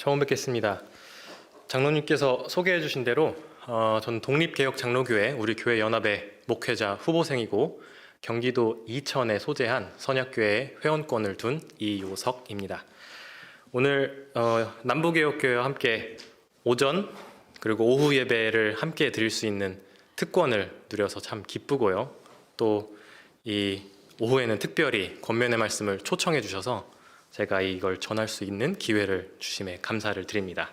처음 뵙겠습니다. 장로님께서 소개해 주신 대로 저는 독립개혁장로교회 우리 교회 연합의 목회자 후보생이고 경기도 이천에 소재한 선약교회의 회원권을 둔 이요석입니다. 오늘 남부개혁교회와 함께 오전 그리고 오후 예배를 함께 드릴 수 있는 특권을 누려서 참 기쁘고요. 또 이 오후에는 특별히 권면의 말씀을 초청해 주셔서 제가 이걸 전할 수 있는 기회를 주심에 감사를 드립니다.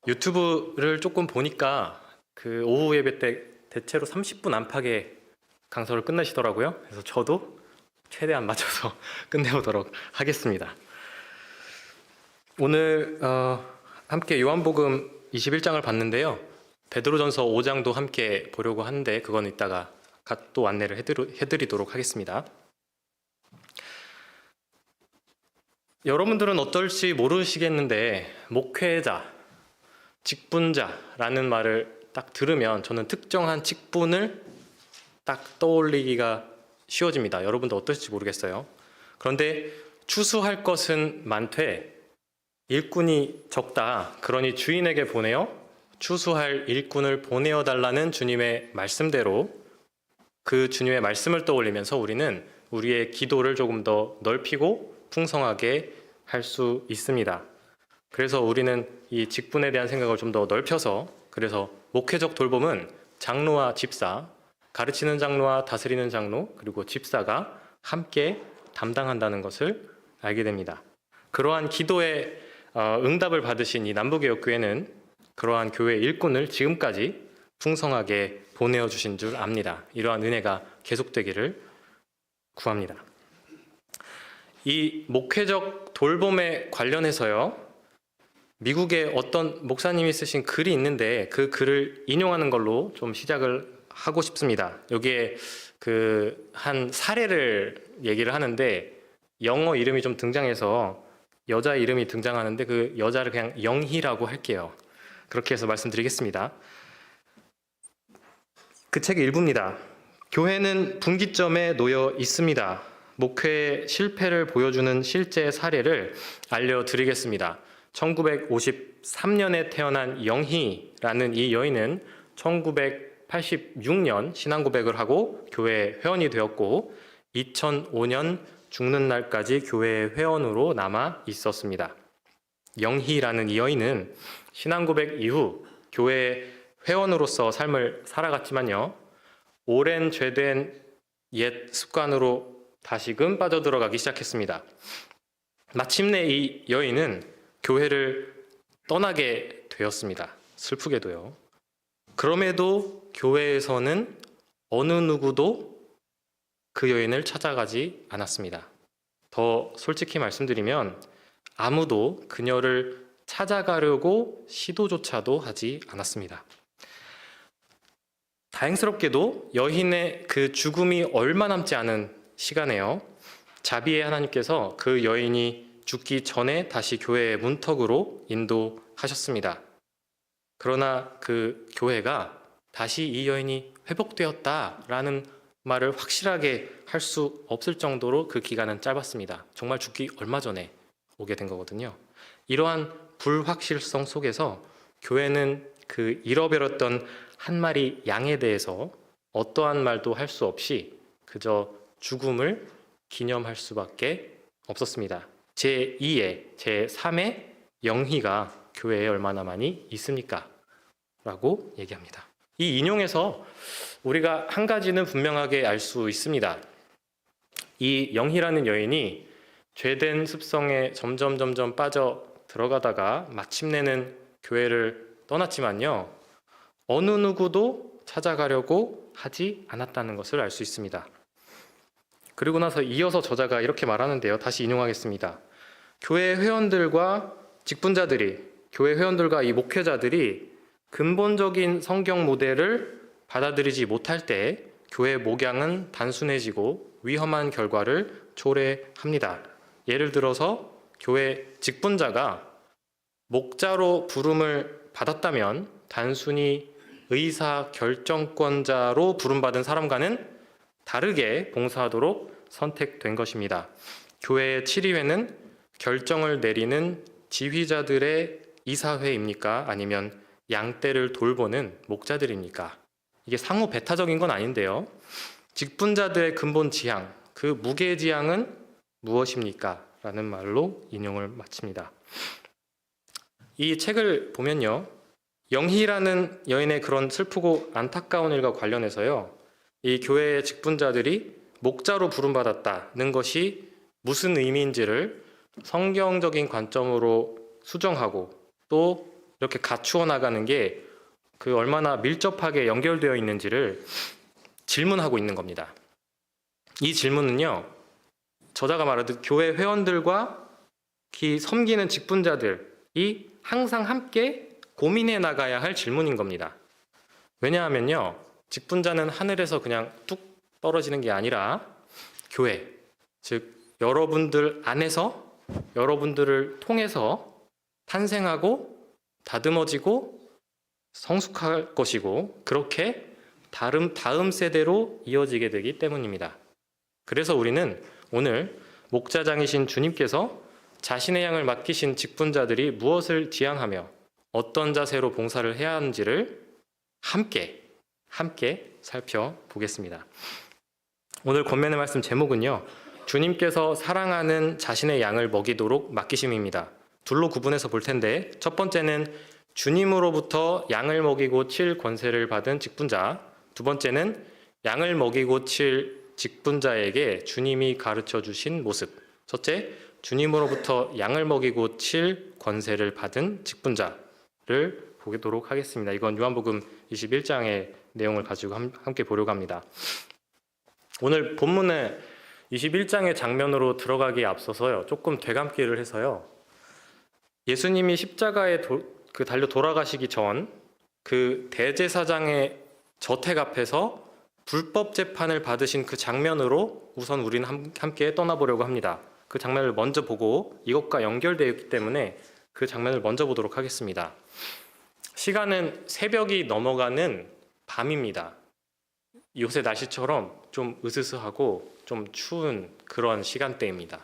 유튜브를 조금 보니까 그 오후 예배 때 대체로 30분 안팎의 강서를 끝내시더라고요. 그래서 저도 최대한 맞춰서 끝내보도록 하겠습니다. 오늘 함께 요한복음 21장을 봤는데요. 베드로전서 5장도 함께 보려고 하는데 그건 이따가 또 안내를 해드리도록 하겠습니다. 여러분들은 어떨지 모르시겠는데 목회자, 직분자라는 말을 딱 들으면 저는 특정한 직분을 딱 떠올리기가 쉬워집니다. 여러분도 어떨지 모르겠어요. 그런데 추수할 것은 많되 일꾼이 적다. 그러니 주인에게 보내어 추수할 일꾼을 보내어 달라는 주님의 말씀대로 그 주님의 말씀을 떠올리면서 우리는 우리의 기도를 조금 더 넓히고 풍성하게 할 수 있습니다. 그래서 우리는 이 직분에 대한 생각을 좀 더 넓혀서 그래서 목회적 돌봄은 장로와 집사, 가르치는 장로와 다스리는 장로 그리고 집사가 함께 담당한다는 것을 알게 됩니다. 그러한 기도에 응답을 받으신 이 남부개혁교회는 그러한 교회 일꾼을 지금까지 풍성하게 보내어 주신 줄 압니다. 이러한 은혜가 계속되기를 구합니다. 이 목회적 돌봄에 관련해서요, 미국의 어떤 목사님이 쓰신 글이 있는데 그 글을 인용하는 걸로 좀 시작을 하고 싶습니다. 여기에 한 사례를 얘기를 하는데 영어 이름이 좀 등장해서 여자 이름이 등장하는데 그 여자를 그냥 영희라고 할게요. 그렇게 해서 말씀드리겠습니다. 그 책의 일부입니다. 교회는 분기점에 놓여 있습니다. 목회의 실패를 보여주는 실제 사례를 알려드리겠습니다. 1953년에 태어난 영희라는 이 여인은 1986년 신앙고백을 하고 교회 회원이 되었고 2005년 죽는 날까지 교회 회원으로 남아 있었습니다. 영희라는 이 여인은 신앙고백 이후 교회 회원으로서 삶을 살아갔지만요, 오랜 죄된 옛 습관으로 다시금 빠져들어가기 시작했습니다. 마침내 이 여인은 교회를 떠나게 되었습니다. 슬프게도요. 그럼에도 교회에서는 어느 누구도 그 여인을 찾아가지 않았습니다. 더 솔직히 말씀드리면 아무도 그녀를 찾아가려고 시도조차도 하지 않았습니다. 다행스럽게도 여인의 그 죽음이 얼마 남지 않은 시간에요, 자비의 하나님께서 그 여인이 죽기 전에 다시 교회의 문턱으로 인도하셨습니다. 그러나 그 교회가 다시 이 여인이 회복되었다라는 말을 확실하게 할 수 없을 정도로 그 기간은 짧았습니다. 정말 죽기 얼마 전에 오게 된 거거든요. 이러한 불확실성 속에서 교회는 그 잃어버렸던 한 마리 양에 대해서 어떠한 말도 할 수 없이 그저 죽음을 기념할 수밖에 없었습니다. 제2의, 제3의 영희가 교회에 얼마나 많이 있습니까? 라고 얘기합니다. 이 인용에서 우리가 한 가지는 분명하게 알 수 있습니다. 이 영희라는 여인이 죄된 습성에 점점 빠져 들어가다가 마침내는 교회를 떠났지만요, 어느 누구도 찾아가려고 하지 않았다는 것을 알 수 있습니다. 그리고 나서 이어서 저자가 이렇게 말하는데요. 다시 인용하겠습니다. 교회 회원들과 직분자들이, 교회 회원들과 이 목회자들이 근본적인 성경 모델을 받아들이지 못할 때 교회 목양은 단순해지고 위험한 결과를 초래합니다. 예를 들어서 교회 직분자가 목자로 부름을 받았다면 단순히 의사 결정권자로 부름받은 사람과는 다르게 봉사하도록 선택된 것입니다. 교회의 치리회는 결정을 내리는 지휘자들의 이사회입니까? 아니면 양떼를 돌보는 목자들입니까? 이게 상호 배타적인 건 아닌데요. 직분자들의 근본 지향, 그 무게지향은 무엇입니까? 라는 말로 인용을 마칩니다. 이 책을 보면요, 영희라는 여인의 그런 슬프고 안타까운 일과 관련해서요, 이 교회의 직분자들이 목자로 부름받았다는 것이 무슨 의미인지를 성경적인 관점으로 수정하고 또 이렇게 갖추어 나가는 게 그 얼마나 밀접하게 연결되어 있는지를 질문하고 있는 겁니다. 이 질문은요, 저자가 말하듯 교회 회원들과 섬기는 직분자들이 항상 함께 고민해 나가야 할 질문인 겁니다. 왜냐하면요, 직분자는 하늘에서 그냥 뚝 떨어지는 게 아니라 교회, 즉 여러분들 안에서, 여러분들을 통해서 탄생하고 다듬어지고 성숙할 것이고, 그렇게 다음 세대로 이어지게 되기 때문입니다. 그래서 우리는 오늘 목자장이신 주님께서 자신의 양을 맡기신 직분자들이 무엇을 지향하며 어떤 자세로 봉사를 해야 하는지를 함께 살펴보겠습니다. 오늘 권면의 말씀 제목은요, 주님께서 사랑하는 자신의 양을 먹이도록 맡기심입니다. 둘로 구분해서 볼 텐데, 첫 번째는 주님으로부터 양을 먹이고 칠 권세를 받은 직분자, 두 번째는 양을 먹이고 칠 직분자에게 주님이 가르쳐 주신 모습. 첫째, 주님으로부터 양을 먹이고 칠 권세를 받은 직분자를 보도록 하겠습니다. 이건 요한복음 21장의 내용을 가지고 함께 보려고 합니다. 오늘 본문의 21장의 장면으로 들어가기에 앞서서요, 조금 되감기를 해서요, 예수님이 십자가에 달려 돌아가시기 전 그 대제사장의 저택 앞에서 불법 재판을 받으신 그 장면으로 우선 우리는 함께 떠나보려고 합니다. 그 장면을 먼저 보고 이것과 연결되어 있기 때문에 그 장면을 먼저 보도록 하겠습니다. 시간은 새벽이 넘어가는 밤입니다. 요새 날씨처럼 좀 으스스하고 좀 추운 그런 시간대입니다.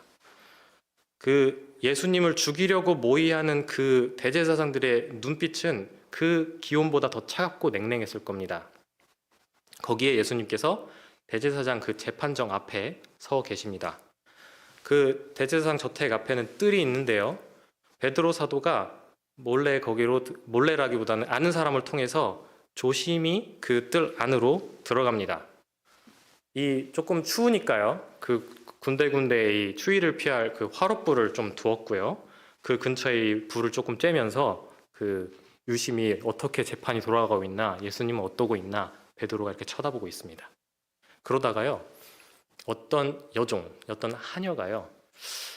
그 예수님을 죽이려고 모의하는 그 대제사장들의 눈빛은 그 기온보다 더 차갑고 냉랭했을 겁니다. 거기에 예수님께서 대제사장 그 재판정 앞에 서 계십니다. 그 대제사장 저택 앞에는 뜰이 있는데요, 베드로 사도가 몰래라기보다는 아는 사람을 통해서 조심히 그 뜰 안으로 들어갑니다. 이 조금 추우니까요, 그 군데군데 이 추위를 피할 그 화롯불을 좀 두었고요, 그 근처에 이 불을 조금 쬐면서 그 유심히 어떻게 재판이 돌아가고 있나, 예수님은 어떠고 있나 베드로가 이렇게 쳐다보고 있습니다. 그러다가요, 어떤 하녀가요,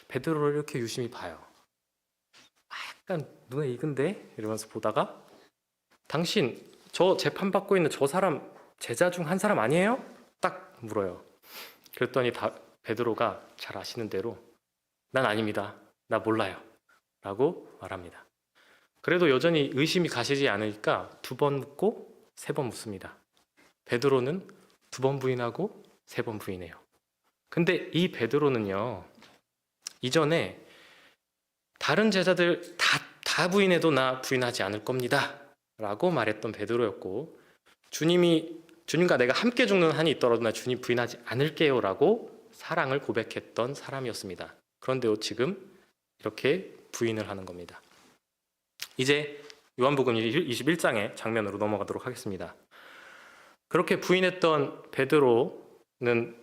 베드로를 이렇게 유심히 봐요. 약간 눈에 익은데? 이러면서 보다가, 당신 저 재판받고 있는 저 사람 제자 중 한 사람 아니에요? 딱 물어요. 그랬더니 베드로가 잘 아시는 대로 난 아닙니다, 나 몰라요 라고 말합니다. 그래도 여전히 의심이 가시지 않으니까 2번 묻고 3번 묻습니다. 베드로는 2번 부인하고 3번 부인해요. 근데 이 베드로는요, 이전에 다른 제자들 다 부인해도 나 부인하지 않을 겁니다 라고 말했던 베드로였고, 주님과 내가 함께 죽는 한이 있더라도 나 주님 부인하지 않을게요 라고 사랑을 고백했던 사람이었습니다. 그런데 지금 이렇게 부인을 하는 겁니다. 이제 요한복음 21장의 장면으로 넘어가도록 하겠습니다. 그렇게 부인했던 베드로는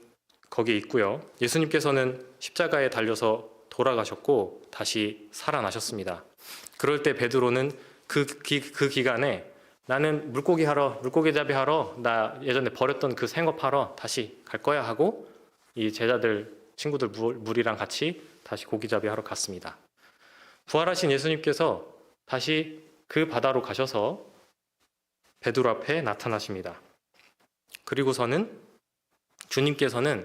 거기에 있고요, 예수님께서는 십자가에 달려서 돌아가셨고 다시 살아나셨습니다. 그럴 때 베드로는 그 기간에 나는 물고기잡이 하러, 나 예전에 버렸던 그 생업하러 다시 갈 거야 하고 이 친구들 무리랑 같이 다시 고기잡이 하러 갔습니다. 부활하신 예수님께서 다시 그 바다로 가셔서 베드로 앞에 나타나십니다. 그리고서는 주님께서는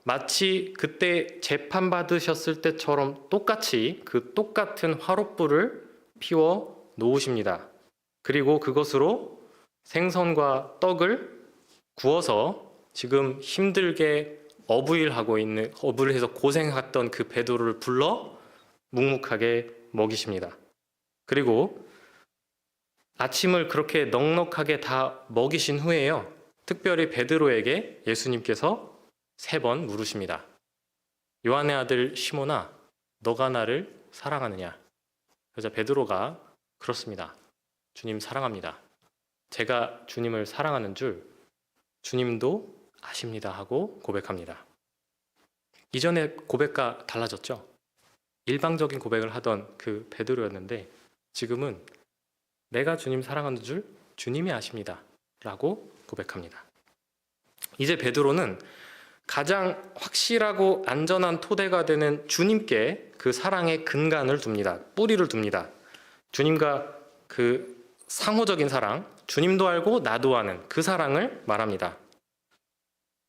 마치 그때 재판받으셨을 때처럼 똑같이 그 똑같은 화롯불을 피워 놓으십니다. 그리고 그것으로 생선과 떡을 구워서 지금 힘들게 어부일 해서 고생했던 그 베드로를 불러 묵묵하게 먹이십니다. 그리고 아침을 그렇게 넉넉하게 다 먹이신 후에요. 특별히 베드로에게 예수님께서 3번 물으십니다. 요한의 아들 시몬아, 너가 나를 사랑하느냐? 그러자 베드로가 그렇습니다. 주님 사랑합니다. 제가 주님을 사랑하는 줄 주님도 아십니다 하고 고백합니다. 이전의 고백과 달라졌죠? 일방적인 고백을 하던 그 베드로였는데 지금은 내가 주님 사랑하는 줄 주님이 아십니다 라고 고백합니다. 이제 베드로는 가장 확실하고 안전한 토대가 되는 주님께 그 사랑의 근간을 둡니다. 뿌리를 둡니다. 주님과 그 상호적인 사랑, 주님도 알고 나도 아는 그 사랑을 말합니다.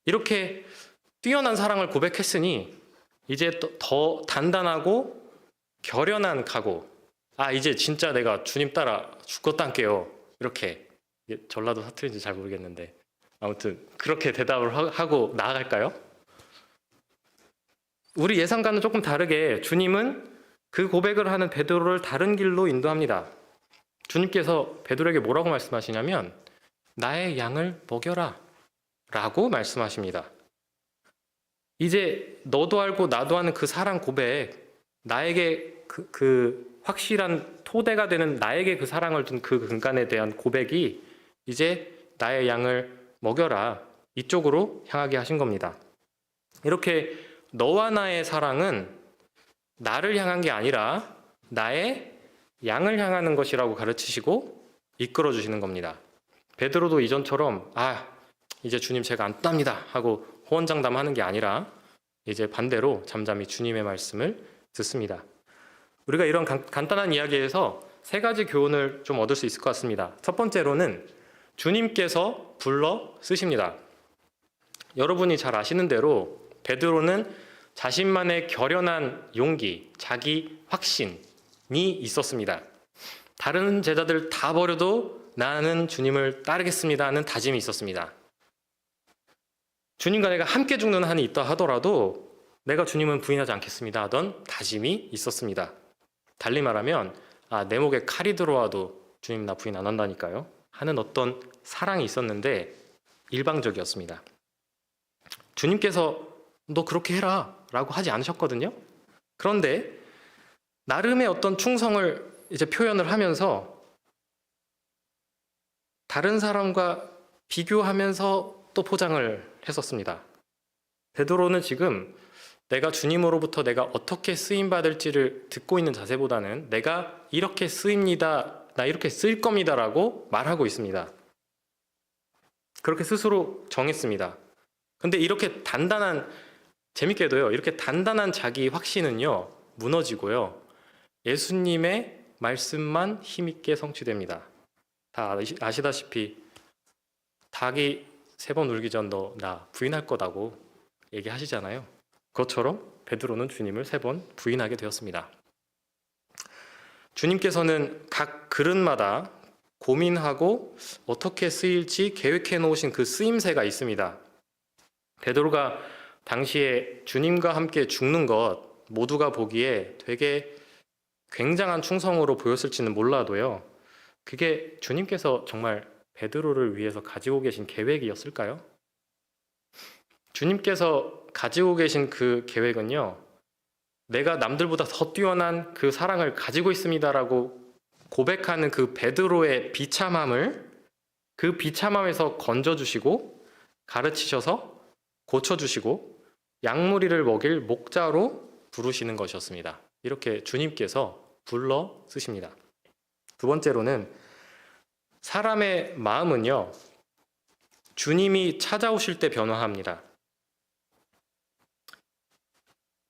이렇게 뛰어난 사랑을 고백했으니 이제 더 단단하고 결연한 각오, 이제 진짜 내가 주님 따라 죽고 땅게요. 이렇게, 전라도 사투리인지 잘 모르겠는데 아무튼 그렇게 대답을 하고 나아갈까요? 우리 예상과는 조금 다르게 주님은 그 고백을 하는 베드로를 다른 길로 인도합니다. 주님께서 베드로에게 뭐라고 말씀하시냐면 나의 양을 먹여라 라고 말씀하십니다. 이제 너도 알고 나도 아는 그 사랑 고백, 나에게 그 확실한 토대가 되는 나에게 그 사랑을 둔 그 근간에 대한 고백이 이제 나의 양을 먹여라 이쪽으로 향하게 하신 겁니다. 이렇게 너와 나의 사랑은 나를 향한 게 아니라 나의 양을 향하는 것이라고 가르치시고 이끌어 주시는 겁니다. 베드로도 이전처럼 이제 주님 제가 안 떠납니다 하고 호언장담하는 게 아니라 이제 반대로 잠잠히 주님의 말씀을 듣습니다. 우리가 이런 간단한 이야기에서 3가지 교훈을 좀 얻을 수 있을 것 같습니다. 첫 번째로는 주님께서 불러 쓰십니다. 여러분이 잘 아시는 대로 베드로는 자신만의 결연한 용기, 자기 확신이 있었습니다. 다른 제자들 다 버려도 나는 주님을 따르겠습니다 하는 다짐이 있었습니다. 주님과 내가 함께 죽는 한이 있다 하더라도 내가 주님은 부인하지 않겠습니다 하던 다짐이 있었습니다. 달리 말하면 내 목에 칼이 들어와도 주님 나 부인 안 한다니까요 하는 어떤 사랑이 있었는데 일방적이었습니다. 주님께서 너 그렇게 해라 라고 하지 않으셨거든요. 그런데 나름의 어떤 충성을 이제 표현을 하면서 다른 사람과 비교하면서 또 포장을 했었습니다. 베드로는 지금 내가 주님으로부터 내가 어떻게 쓰임받을지를 듣고 있는 자세보다는 내가 이렇게 쓰입니다, 나 이렇게 쓰일 겁니다 라고 말하고 있습니다. 그렇게 스스로 정했습니다. 근데 이렇게 재밌게도요, 이렇게 단단한 자기 확신은요, 무너지고요, 예수님의 말씀만 힘있게 성취됩니다. 다 아시다시피 닭이 3번 울기 전 너 나 부인할 거다고 얘기하시잖아요. 그것처럼 베드로는 주님을 3번 부인하게 되었습니다. 주님께서는 각 그릇마다 고민하고 어떻게 쓰일지 계획해 놓으신 그 쓰임새가 있습니다. 베드로가 당시에 주님과 함께 죽는 것 모두가 보기에 되게 굉장한 충성으로 보였을지는 몰라도요, 그게 주님께서 정말 베드로를 위해서 가지고 계신 계획이었을까요? 주님께서 가지고 계신 그 계획은요, 내가 남들보다 더 뛰어난 그 사랑을 가지고 있습니다라고 고백하는 그 베드로의 비참함을 그 비참함에서 건져주시고 가르치셔서 고쳐주시고 양무리를 먹일 목자로 부르시는 것이었습니다. 이렇게 주님께서 불러 쓰십니다. 두 번째로는 사람의 마음은요, 주님이 찾아오실 때 변화합니다.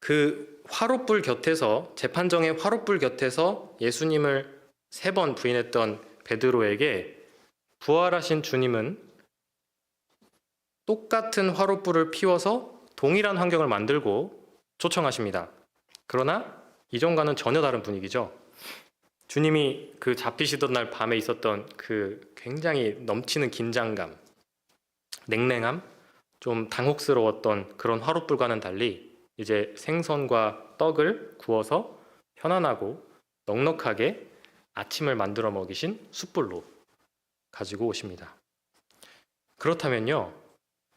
그 화롯불 곁에서, 재판정의 화롯불 곁에서 예수님을 3번 부인했던 베드로에게 부활하신 주님은 똑같은 화롯불을 피워서 동일한 환경을 만들고 초청하십니다. 그러나 이전과는 전혀 다른 분위기죠. 주님이 그 잡히시던 날 밤에 있었던 그 굉장히 넘치는 긴장감, 냉랭함, 좀 당혹스러웠던 그런 화롯불과는 달리 이제 생선과 떡을 구워서 편안하고 넉넉하게 아침을 만들어 먹이신 숯불로 가지고 오십니다. 그렇다면요,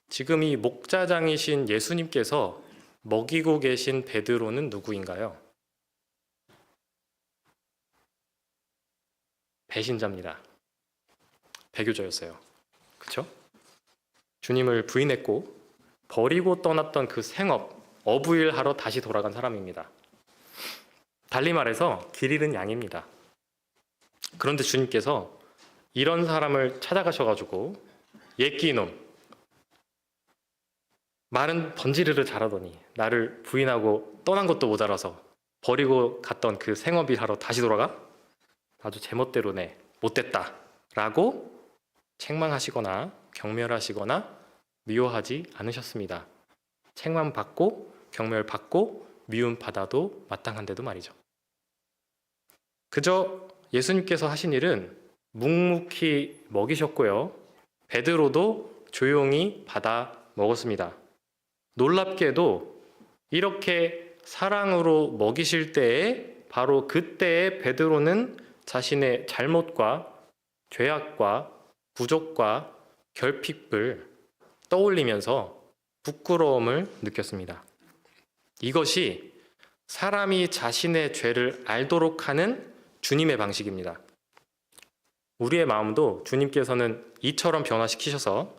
지금 이 목자장이신 예수님께서 먹이고 계신 베드로는 누구인가요? 배신자입니다. 배교자였어요. 그렇죠? 주님을 부인했고 버리고 떠났던 그 생업, 어부일하러 다시 돌아간 사람입니다. 달리 말해서 길 잃은 양입니다. 그런데 주님께서 이런 사람을 찾아가셔가지고 옛끼놈, 말은 번지르르 잘하더니 나를 부인하고 떠난 것도 모자라서 버리고 갔던 그 생업일하러 다시 돌아가? 아주 제멋대로네, 못됐다 라고 책망하시거나 경멸하시거나 미워하지 않으셨습니다. 책망받고 경멸받고 미움받아도 마땅한데도 말이죠. 그저 예수님께서 하신 일은 묵묵히 먹이셨고요, 베드로도 조용히 받아 먹었습니다. 놀랍게도 이렇게 사랑으로 먹이실 때에 바로 그때에 베드로는 자신의 잘못과 죄악과 부족과 결핍을 떠올리면서 부끄러움을 느꼈습니다. 이것이 사람이 자신의 죄를 알도록 하는 주님의 방식입니다. 우리의 마음도 주님께서는 이처럼 변화시키셔서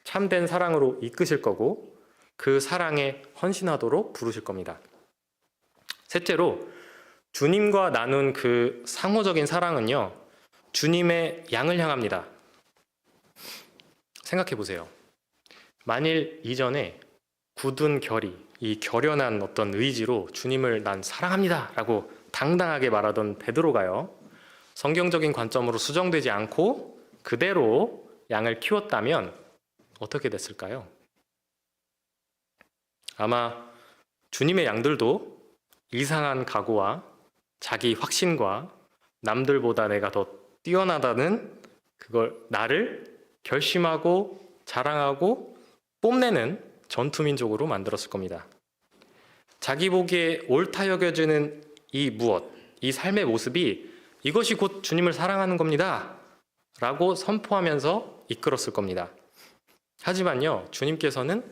참된 사랑으로 이끄실 거고 그 사랑에 헌신하도록 부르실 겁니다. 셋째로, 주님과 나눈 그 상호적인 사랑은요, 주님의 양을 향합니다. 생각해 보세요. 만일 이전에 굳은 결의, 이 결연한 어떤 의지로 주님을 난 사랑합니다 라고 당당하게 말하던 베드로가요, 성경적인 관점으로 수정되지 않고 그대로 양을 키웠다면 어떻게 됐을까요? 아마 주님의 양들도 이상한 각오와 자기 확신과 남들보다 내가 더 뛰어나다는 그걸 나를 결심하고 자랑하고 뽐내는 전투민족으로 만들었을 겁니다. 자기 보기에 옳다 여겨지는 이 무엇, 이 삶의 모습이 이것이 곧 주님을 사랑하는 겁니다 라고 선포하면서 이끌었을 겁니다. 하지만요, 주님께서는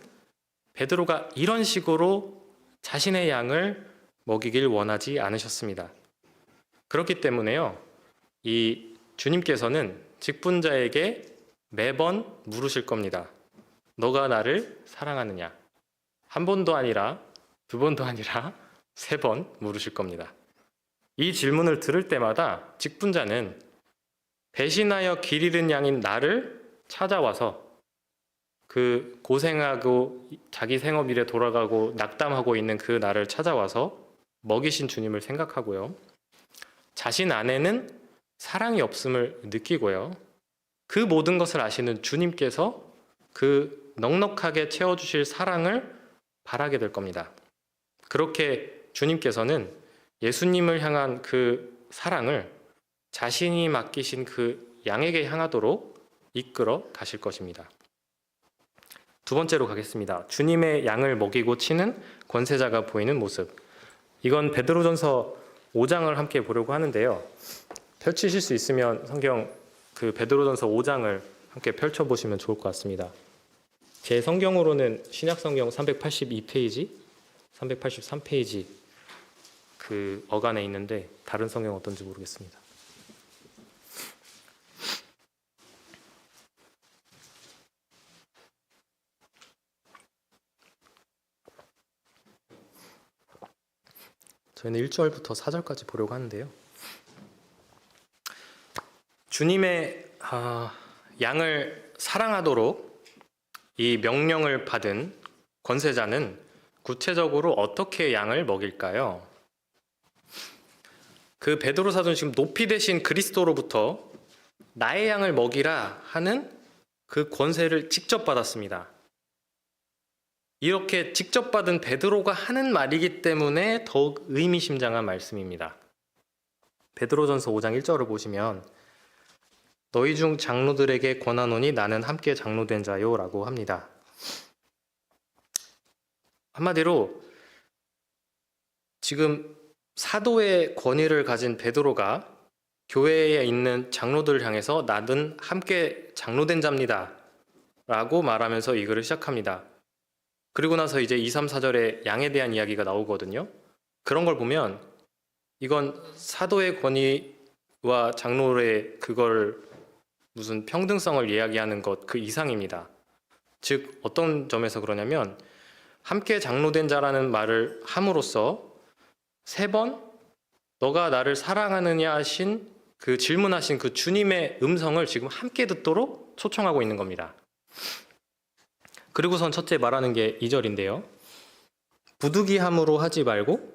베드로가 이런 식으로 자신의 양을 먹이길 원하지 않으셨습니다. 그렇기 때문에요, 이 주님께서는 직분자에게 매번 물으실 겁니다. 너가 나를 사랑하느냐? 한 번도 아니라 두 번도 아니라 3번 물으실 겁니다. 이 질문을 들을 때마다 직분자는 배신하여 길 잃은 양인 나를 찾아와서 그 고생하고 자기 생업일에 돌아가고 낙담하고 있는 그 나를 찾아와서 먹이신 주님을 생각하고요, 자신 안에는 사랑이 없음을 느끼고요, 그 모든 것을 아시는 주님께서 그 넉넉하게 채워주실 사랑을 바라게 될 겁니다. 그렇게 주님께서는 예수님을 향한 그 사랑을 자신이 맡기신 그 양에게 향하도록 이끌어 가실 것입니다. 두 번째로 가겠습니다. 주님의 양을 먹이고 치는 권세자가 보이는 모습. 이건 베드로전서 5장을 함께 보려고 하는데요. 펼치실 수 있으면 성경 그 베드로전서 5장을 함께 펼쳐보시면 좋을 것 같습니다. 제 성경으로는 신약성경 382페이지, 383페이지 그 어간에 있는데 다른 성경 어떤지 모르겠습니다. 저희는 1절부터 4절까지 보려고 하는데요. 주님의 양을 사랑하도록 이 명령을 받은 권세자는 구체적으로 어떻게 양을 먹일까요? 그 베드로 사도는 지금 높이 되신 그리스도로부터 나의 양을 먹이라 하는 그 권세를 직접 받았습니다. 이렇게 직접 받은 베드로가 하는 말이기 때문에 더욱 의미심장한 말씀입니다. 베드로전서 5장 1절을 보시면 너희 중 장로들에게 권하노니 나는 함께 장로된 자요 라고 합니다. 한마디로 지금 사도의 권위를 가진 베드로가 교회에 있는 장로들을 향해서 나는 함께 장로된 자입니다 라고 말하면서 이 글을 시작합니다. 그리고 나서 이제 2, 3, 4절에 양에 대한 이야기가 나오거든요. 그런 걸 보면 이건 사도의 권위와 장로의 그걸 무슨 평등성을 이야기하는 것 그 이상입니다. 즉 어떤 점에서 그러냐면 함께 장로된 자라는 말을 함으로써 3번 너가 나를 사랑하느냐 하신 그 질문하신 그 주님의 음성을 지금 함께 듣도록 초청하고 있는 겁니다. 그리고선 첫째 말하는 게 2절인데요. 부득이함으로 하지 말고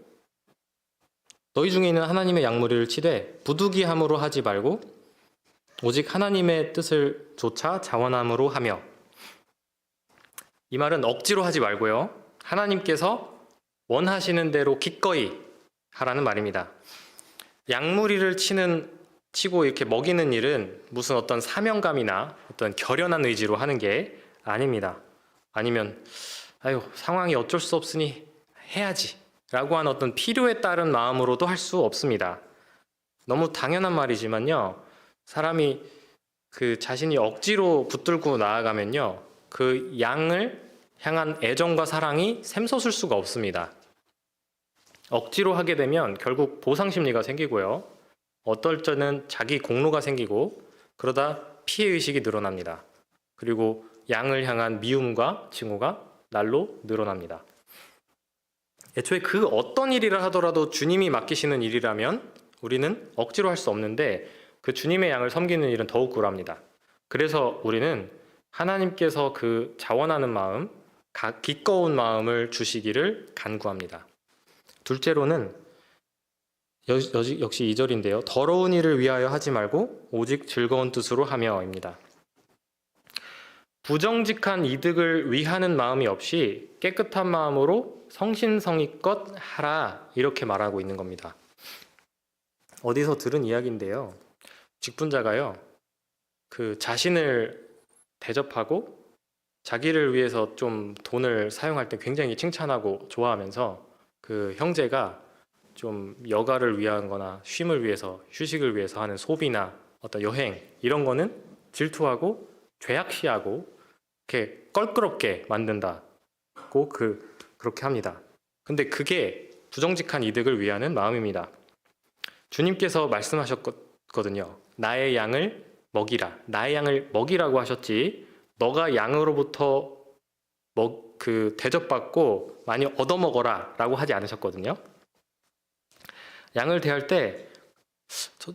너희 중에 있는 하나님의 양무리를 치되 부득이함으로 하지 말고 오직 하나님의 뜻을 조차 자원함으로 하며. 이 말은 억지로 하지 말고요. 하나님께서 원하시는 대로 기꺼이 하라는 말입니다. 양무리를 치고 이렇게 먹이는 일은 무슨 어떤 사명감이나 어떤 결연한 의지로 하는 게 아닙니다. 아니면 상황이 어쩔 수 없으니 해야지 라고 하는 어떤 필요에 따른 마음으로도 할 수 없습니다. 너무 당연한 말이지만요. 사람이 그 자신이 억지로 붙들고 나아가면요. 그 양을 향한 애정과 사랑이 샘솟을 수가 없습니다. 억지로 하게 되면 결국 보상심리가 생기고요. 어떨 때는 자기 공로가 생기고 그러다 피해의식이 늘어납니다. 그리고 양을 향한 미움과 징후가 날로 늘어납니다. 애초에 그 어떤 일이라 하더라도 주님이 맡기시는 일이라면 우리는 억지로 할 수 없는데 그 주님의 양을 섬기는 일은 더욱 그럽니다. 그래서 우리는 하나님께서 그 자원하는 마음, 기꺼운 마음을 주시기를 간구합니다. 둘째로는 역시 2절인데요. 더러운 일을 위하여 하지 말고 오직 즐거운 뜻으로 하며입니다. 부정직한 이득을 위하는 마음이 없이 깨끗한 마음으로 성신성의껏 하라 이렇게 말하고 있는 겁니다. 어디서 들은 이야기인데요. 직분자가요. 그 자신을 대접하고 자기를 위해서 좀 돈을 사용할 때 굉장히 칭찬하고 좋아하면서 그 형제가 좀 여가를 위한 거나 쉼을 위해서 휴식을 위해서 하는 소비나 어떤 여행 이런 거는 질투하고 죄악시하고 이렇게 껄끄럽게 만든다고 그렇게 합니다. 근데 그게 부정직한 이득을 위하는 마음입니다. 주님께서 말씀하셨거든요. 나의 양을 먹이라. 나의 양을 먹이라고 하셨지 너가 양으로부터 대접받고 많이 얻어먹어라 라고 하지 않으셨거든요. 양을 대할 때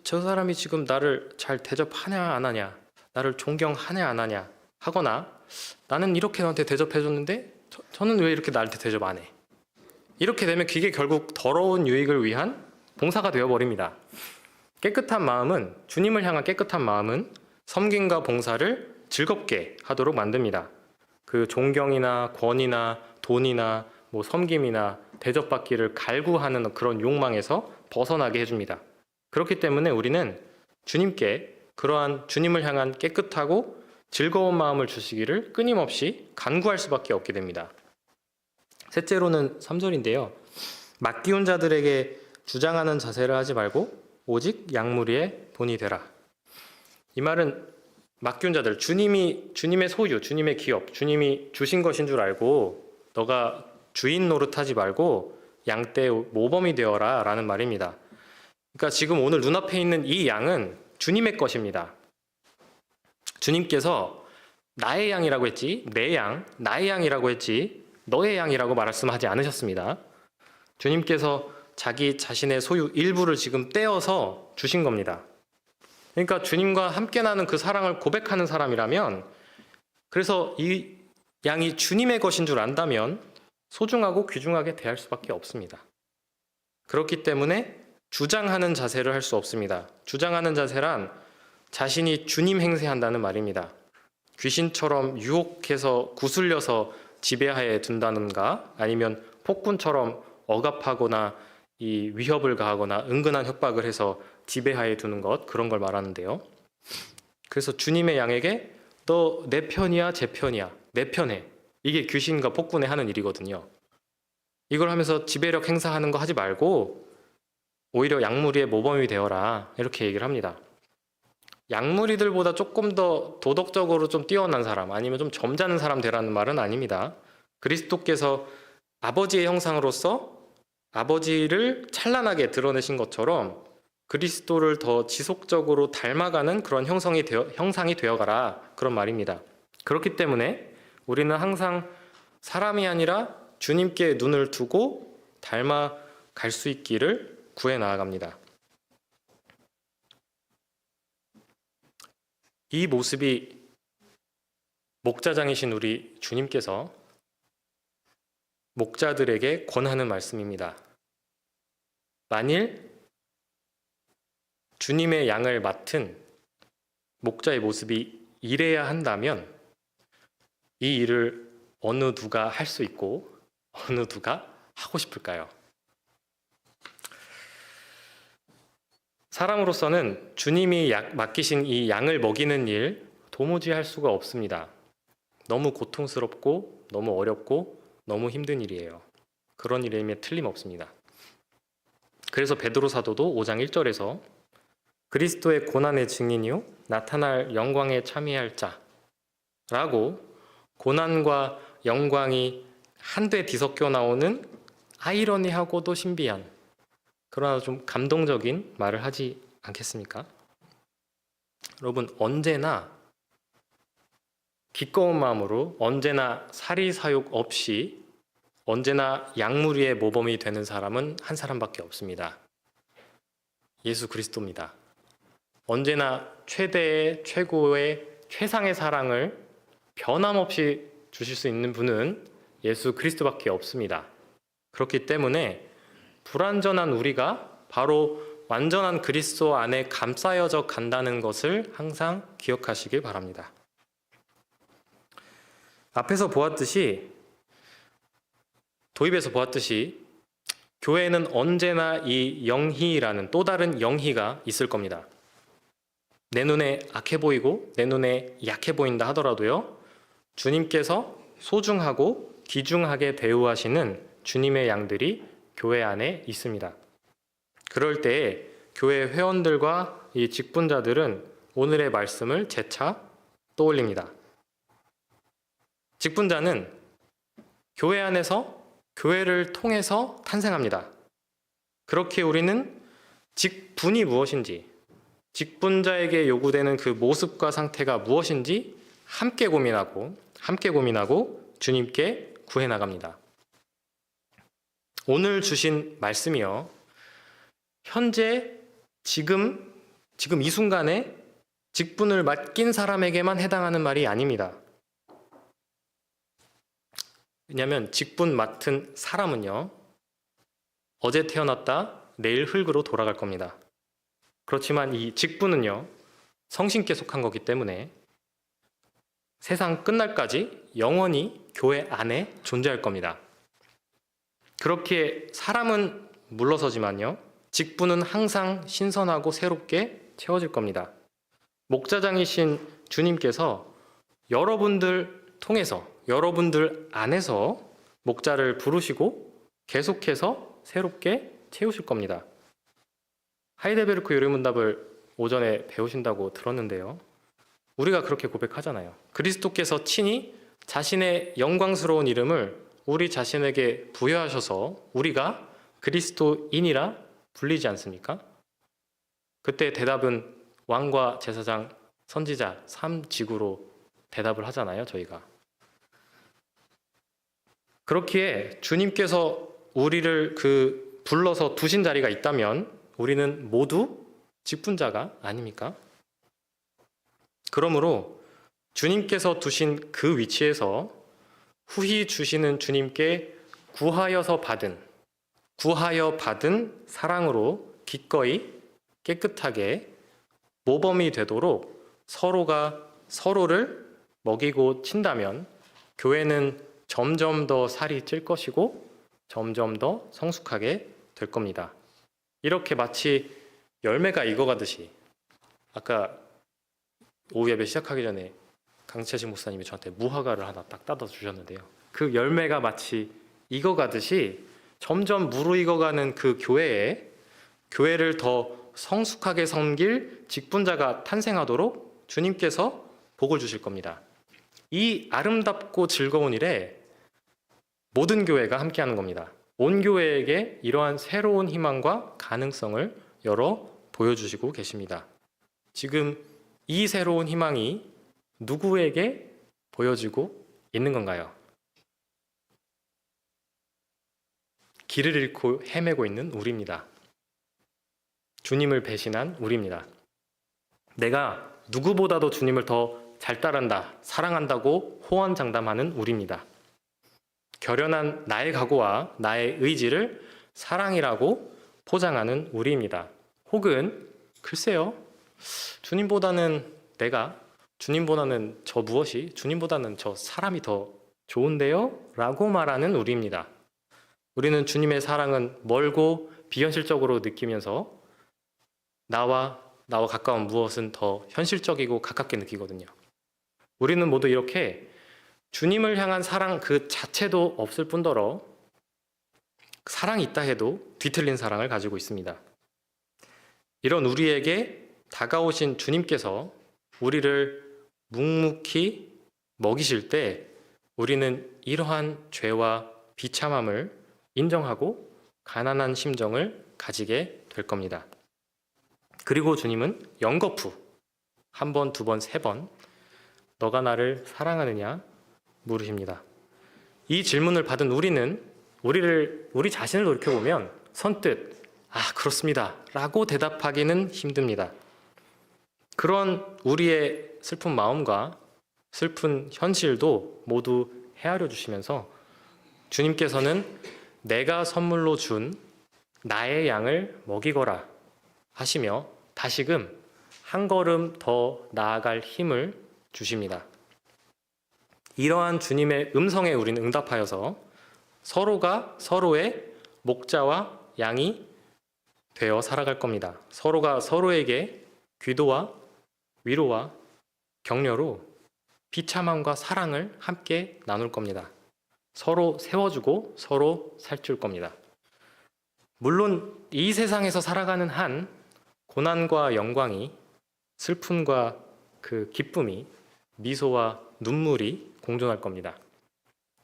저 사람이 지금 나를 잘 대접하냐 안 하냐, 나를 존경하냐 안 하냐 하거나 나는 이렇게 너한테 대접해줬는데 저는 왜 이렇게 나한테 대접 안 해? 이렇게 되면 그게 결국 더러운 유익을 위한 봉사가 되어버립니다. 깨끗한 마음은, 주님을 향한 깨끗한 마음은 섬김과 봉사를 즐겁게 하도록 만듭니다. 그 존경이나 권위나 돈이나 섬김이나 대접받기를 갈구하는 그런 욕망에서 벗어나게 해줍니다. 그렇기 때문에 우리는 주님께 그러한 주님을 향한 깨끗하고 즐거운 마음을 주시기를 끊임없이 간구할 수밖에 없게 됩니다. 셋째로는 3절인데요. 맡기운 자들에게 주장하는 자세를 하지 말고 오직 양무리의 본이 되라. 이 말은 맡기운 자들, 주님의 소유, 주님의 기업, 주님이 주신 것인 줄 알고 너가 주인 노릇하지 말고 양떼 모범이 되어라 라는 말입니다. 그러니까 지금 오늘 눈앞에 있는 이 양은 주님의 것입니다. 주님께서 나의 양이라고 했지, 내 양, 나의 양이라고 했지 너의 양이라고 말씀하지 않으셨습니다. 주님께서 자기 자신의 소유 일부를 지금 떼어서 주신 겁니다. 그러니까 주님과 함께 나는 그 사랑을 고백하는 사람이라면, 그래서 이 양이 주님의 것인 줄 안다면 소중하고 귀중하게 대할 수밖에 없습니다. 그렇기 때문에 주장하는 자세를 할 수 없습니다. 주장하는 자세란 자신이 주님 행세한다는 말입니다. 귀신처럼 유혹해서 구슬려서 지배하에 둔다는가, 아니면 폭군처럼 억압하거나 이 위협을 가하거나 은근한 협박을 해서 지배하에 두는 것, 그런 걸 말하는데요. 그래서 주님의 양에게 너 내 편이야 제 편이야 내 편해, 이게 귀신과 폭군에 하는 일이거든요. 이걸 하면서 지배력 행사하는 거 하지 말고 오히려 약물이의 모범이 되어라 이렇게 얘기를 합니다. 약물이들보다 조금 더 도덕적으로 좀 뛰어난 사람 아니면 좀 점잖은 사람 되라는 말은 아닙니다. 그리스도께서 아버지의 형상으로서 아버지를 찬란하게 드러내신 것처럼 그리스도를 더 지속적으로 닮아가는 그런 형상이 되어가라 그런 말입니다. 그렇기 때문에 우리는 항상 사람이 아니라 주님께 눈을 두고 닮아갈 수 있기를 구해 나아갑니다. 이 모습이 목자장이신 우리 주님께서 목자들에게 권하는 말씀입니다. 만일 주님의 양을 맡은 목자의 모습이 이래야 한다면 이 일을 어느 누가 할 수 있고 어느 누가 하고 싶을까요? 사람으로서는 주님이 맡기신 이 양을 먹이는 일 도무지 할 수가 없습니다. 너무 고통스럽고 너무 어렵고 너무 힘든 일이에요. 그런 일임에 틀림없습니다. 그래서 베드로 사도도 5장 1절에서 그리스도의 고난의 증인이요 나타날 영광에 참여할 자라고 고난과 영광이 한데 뒤섞여 나오는 아이러니하고도 신비한 그러나 좀 감동적인 말을 하지 않겠습니까? 여러분, 언제나 기꺼운 마음으로 언제나 사리사욕 없이 언제나 약물위의 모범이 되는 사람은 한 사람밖에 없습니다. 예수 그리스도입니다. 언제나 최대의 최고의 최상의 사랑을 변함없이 주실 수 있는 분은 예수 그리스도밖에 없습니다. 그렇기 때문에 불완전한 우리가 바로 완전한 그리스도 안에 감싸여져 간다는 것을 항상 기억하시길 바랍니다. 앞에서 보았듯이 도입에서 보았듯이 교회에는 언제나 이 영희라는 또 다른 영희가 있을 겁니다. 내 눈에 악해 보이고 내 눈에 약해 보인다 하더라도요, 주님께서 소중하고 귀중하게 대우하시는 주님의 양들이 교회 안에 있습니다. 그럴 때에 교회 회원들과 이 직분자들은 오늘의 말씀을 재차 떠올립니다. 직분자는 교회 안에서 교회를 통해서 탄생합니다. 그렇게 우리는 직분이 무엇인지, 직분자에게 요구되는 그 모습과 상태가 무엇인지 함께 고민하고 주님께 구해 나갑니다. 오늘 주신 말씀이요, 현재 지금 이 순간에 직분을 맡긴 사람에게만 해당하는 말이 아닙니다. 왜냐하면 직분 맡은 사람은요, 어제 태어났다 내일 흙으로 돌아갈 겁니다. 그렇지만 이 직분은요, 성신께 속한 거기 때문에 세상 끝날까지 영원히 교회 안에 존재할 겁니다. 그렇게 사람은 물러서지만요, 직분은 항상 신선하고 새롭게 채워질 겁니다. 목자장이신 주님께서 여러분들 통해서, 여러분들 안에서 목자를 부르시고 계속해서 새롭게 채우실 겁니다. 하이델베르크 요리문답을 오전에 배우신다고 들었는데요, 우리가 그렇게 고백하잖아요. 그리스도께서 친히 자신의 영광스러운 이름을 우리 자신에게 부여하셔서 우리가 그리스도인이라 불리지 않습니까? 그때 대답은 왕과 제사장, 선지자, 3직으로 대답을 하잖아요, 저희가. 그렇기에 주님께서 우리를 불러서 두신 자리가 있다면 우리는 모두 직분자가 아닙니까? 그러므로 주님께서 두신 그 위치에서 후히 주시는 주님께 구하여 받은 사랑으로 기꺼이 깨끗하게 모범이 되도록 서로가 서로를 먹이고 친다면 교회는 점점 더 살이 찔 것이고 점점 더 성숙하게 될 겁니다. 이렇게 마치 열매가 익어가듯이, 아까 오후 예배 시작하기 전에 강채식 목사님이 저한테 무화과를 하나 딱 따다 주셨는데요, 그 열매가 마치 익어가듯이 점점 무르익어가는 그 교회에 교회를 더 성숙하게 섬길 직분자가 탄생하도록 주님께서 복을 주실 겁니다. 이 아름답고 즐거운 일에 모든 교회가 함께하는 겁니다. 온 교회에게 이러한 새로운 희망과 가능성을 열어 보여주시고 계십니다. 지금 이 새로운 희망이 누구에게 보여지고 있는 건가요? 길을 잃고 헤매고 있는 우리입니다. 주님을 배신한 우리입니다. 내가 누구보다도 주님을 더 잘 따른다, 사랑한다고 호언장담하는 우리입니다. 결연한 나의 각오와 나의 의지를 사랑이라고 포장하는 우리입니다. 혹은 글쎄요, 주님보다는 내가, 주님보다는 저 무엇이, 주님보다는 저 사람이 더 좋은데요? 라고 말하는 우리입니다. 우리는 주님의 사랑은 멀고 비현실적으로 느끼면서 나와 가까운 무엇은 더 현실적이고 가깝게 느끼거든요. 우리는 모두 이렇게 주님을 향한 사랑 그 자체도 없을 뿐더러 사랑이 있다 해도 뒤틀린 사랑을 가지고 있습니다. 이런 우리에게 다가오신 주님께서 우리를 묵묵히 먹이실 때 우리는 이러한 죄와 비참함을 인정하고 가난한 심정을 가지게 될 겁니다. 그리고 주님은 연거푸 한 번, 두 번, 세 번 너가 나를 사랑하느냐 물으십니다. 이 질문을 받은 우리는 우리 자신을 돌이켜보면 선뜻 그렇습니다 라고 대답하기는 힘듭니다. 그런 우리의 슬픈 마음과 슬픈 현실도 모두 헤아려 주시면서 주님께서는 내가 선물로 준 나의 양을 먹이거라 하시며 다시금 한 걸음 더 나아갈 힘을 주십니다. 이러한 주님의 음성에 우리는 응답하여서 서로가 서로의 목자와 양이 되어 살아갈 겁니다. 서로가 서로에게 기도와 위로와 격려로 비참함과 사랑을 함께 나눌 겁니다. 서로 세워주고 서로 살줄 겁니다. 물론 이 세상에서 살아가는 한 고난과 영광이, 슬픔과 그 기쁨이, 미소와 눈물이 공존할 겁니다.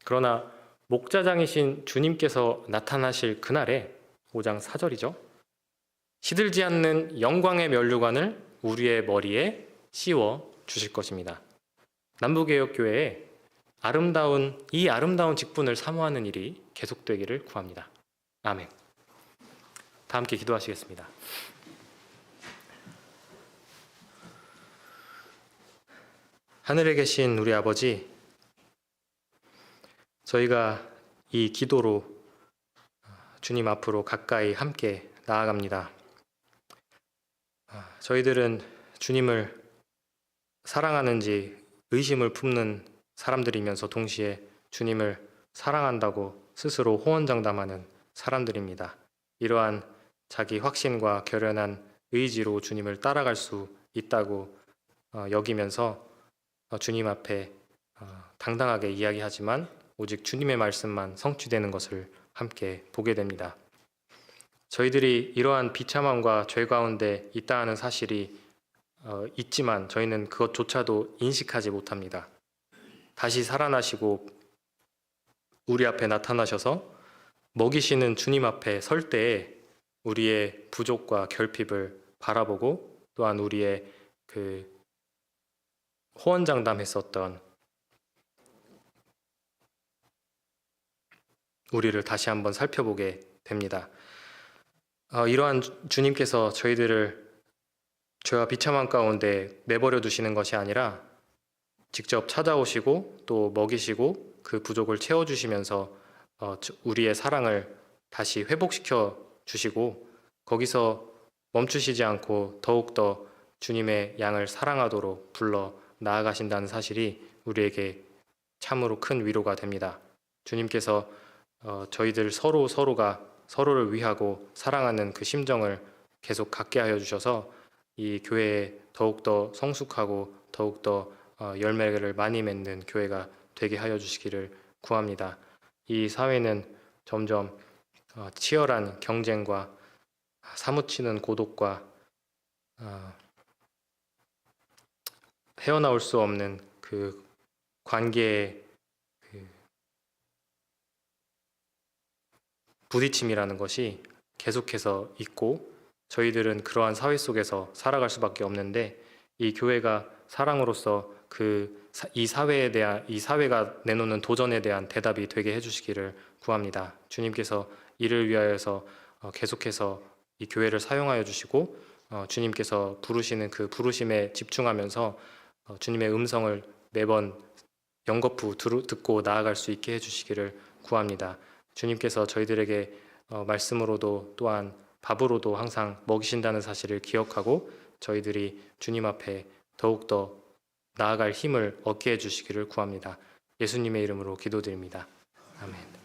그러나 목자장이신 주님께서 나타나실 그날에 5장 4절이죠. 시들지 않는 영광의 면류관을 우리의 머리에 씌워 주실 것입니다. 남부개혁교회에 이 아름다운 직분을 사모하는 일이 계속되기를 구합니다. 아멘. 다 함께 기도하시겠습니다. 하늘에 계신 우리 아버지, 저희가 이 기도로 주님 앞으로 가까이 함께 나아갑니다. 저희들은 주님을 사랑하는지 의심을 품는 사람들이면서 동시에 주님을 사랑한다고 스스로 호언장담하는 사람들입니다. 이러한 자기 확신과 결연한 의지로 주님을 따라갈 수 있다고 여기면서 주님 앞에 당당하게 이야기하지만 오직 주님의 말씀만 성취되는 것을 함께 보게 됩니다. 저희들이 이러한 비참함과 죄 가운데 있다는 사실이 있지만 저희는 그것조차도 인식하지 못합니다. 다시 살아나시고 우리 앞에 나타나셔서 먹이시는 주님 앞에 설 때에 우리의 부족과 결핍을 바라보고 또한 우리의 그 호언장담했었던 우리를 다시 한번 살펴보게 됩니다. 이러한 주님께서 저희들을 죄와 비참함 가운데 내버려 두시는 것이 아니라 직접 찾아오시고 또 먹이시고 그 부족을 채워주시면서 우리의 사랑을 다시 회복시켜 주시고 거기서 멈추시지 않고 더욱더 주님의 양을 사랑하도록 불러 나아가신다는 사실이 우리에게 참으로 큰 위로가 됩니다. 주님께서 저희들 서로가 서로를 위하고 사랑하는 그 심정을 계속 갖게 하여 주셔서 이 교회에 더욱더 성숙하고 더욱더 열매를 많이 맺는 교회가 되게 하여 주시기를 구합니다. 이 사회는 점점 치열한 경쟁과 사무치는 고독과 헤어나올 수 없는 그 관계의 그 부딪힘이라는 것이 계속해서 있고, 저희들은 그러한 사회 속에서 살아갈 수밖에 없는데, 이 교회가 사랑으로서 이 사회가 내놓는 도전에 대한 대답이 되게 해주시기를 구합니다. 주님께서 이를 위하여서 계속해서 이 교회를 사용하여 주시고, 주님께서 부르시는 그 부르심에 집중하면서 주님의 음성을 매번 연거푸 듣고 나아갈 수 있게 해주시기를 구합니다. 주님께서 저희들에게 말씀으로도 또한 밥으로도 항상 먹이신다는 사실을 기억하고, 저희들이 주님 앞에 더욱더 나아갈 힘을 얻게 해주시기를 구합니다. 예수님의 이름으로 기도드립니다. 아멘.